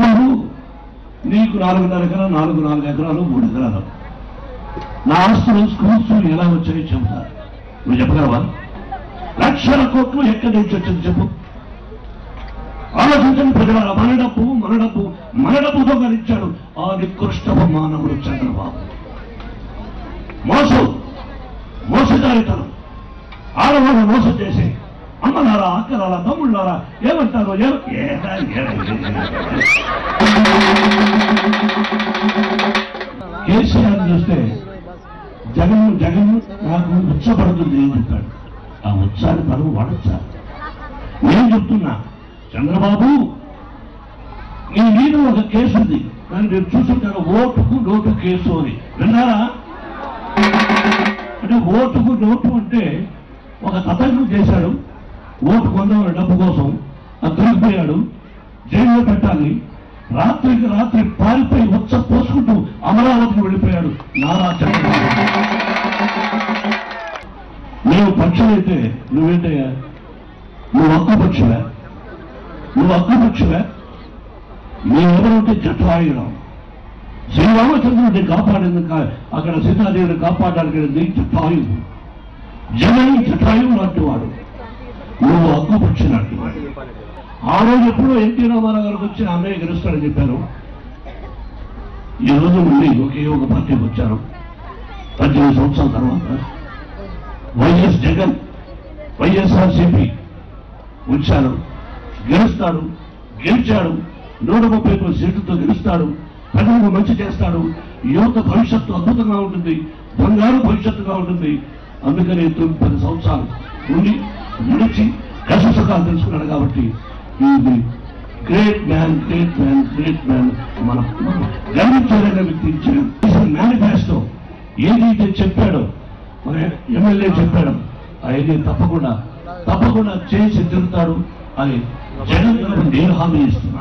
చంద్రబాబు నీకు 4.5 ఎకరాలు 4 ఎకరాలు 3 ఎకరాలు నా ఆస్తులు స్కూల్స్ ఎలా వచ్చాయో చెబుతా. నువ్వు చెప్పగలవా? లక్షల కోట్లు ఎక్కడి నుంచి వచ్చింది చెప్పు. ఆలోచించండి ప్రజల మన డబ్బుతో గడిచాడు ఆ నికృష్టపు మానవుడు చంద్రబాబు. మోసదారితనం, ఆడవాళ్ళు మోసం చేసి అమ్మలారా అక్కలారా తమ్ముళ్ళారా ఏమంటారు? కేసీఆర్ చూస్తే జగన్ నాకు ఉత్సపడుతుంది ఏం చెప్తాడు. ఆ ఉత్సాహం మనం వాడచ్చా? నేను చెప్తున్నా చంద్రబాబు నీ మీద ఒక కేసు ఉంది, కానీ మీరు చూసుంటారు ఓటుకు నోటు కేసు అని. విన్నారా? అంటే ఓటుకు నోటు అంటే ఒక తతంగం చేశాడు, ఓటు కొందామని డబ్బు కోసం అది దొరికిపోయాడు, జైల్లో పెట్టాలి. రాత్రికి రాత్రి పారిపోయి ఉత్స పోసుకుంటూ అమరావతికి వెళ్ళిపోయాడు నారా చంద్రబాబు. నేను పక్షులైతే నువ్వేంటయ్యా? నువ్వు అక్కుపక్షువే. మేమెవరంటే జటాయురం. శ్రీరామచంద్రుడిని కాపాడేందుకు అక్కడ సీతాదేవిని కాపాడడానికి జటాయువు. జగన్ జటాయువు లాంటి వాడు, నువ్వు అక్కుపక్షి లాంటి వాడు. ఆ రోజు ఎప్పుడో ఎన్టీ రామారావు గారికి వచ్చి అన్నయ్య గెలుస్తాడని చెప్పారు. ఈ రోజు నుండి ఒకే ఒక పార్టీకి వచ్చారు. 18 సంవత్సరాల తర్వాత వైఎస్ జగన్ వైఎస్ఆర్సీపీ వచ్చారు. గెలిచాడు 130 సీట్లతో గెలుస్తాడు. ప్రజలకు మంచి చేస్తాడు. యువత భవిష్యత్తు అద్భుతంగా ఉంటుంది, బంగారు భవిష్యత్తుగా ఉంటుంది. అందుకని 10 సంవత్సరాలు ఉండి నడిచి కష్ట సుఖాలు తెలుసుకున్నాడు. కాబట్టి ఇది గ్రేట్ మ్యాన్. మనం గర్వించాలనే వ్యక్తి ఇచ్చిన మేనిఫెస్టో ఏదైతే చెప్పాడో మన ఎమ్మెల్యే చెప్పాడు అది తప్పకుండా చేసి తిరుగుతాడు అని జగన్ గారు నేను హామీ ఇస్తున్నాను.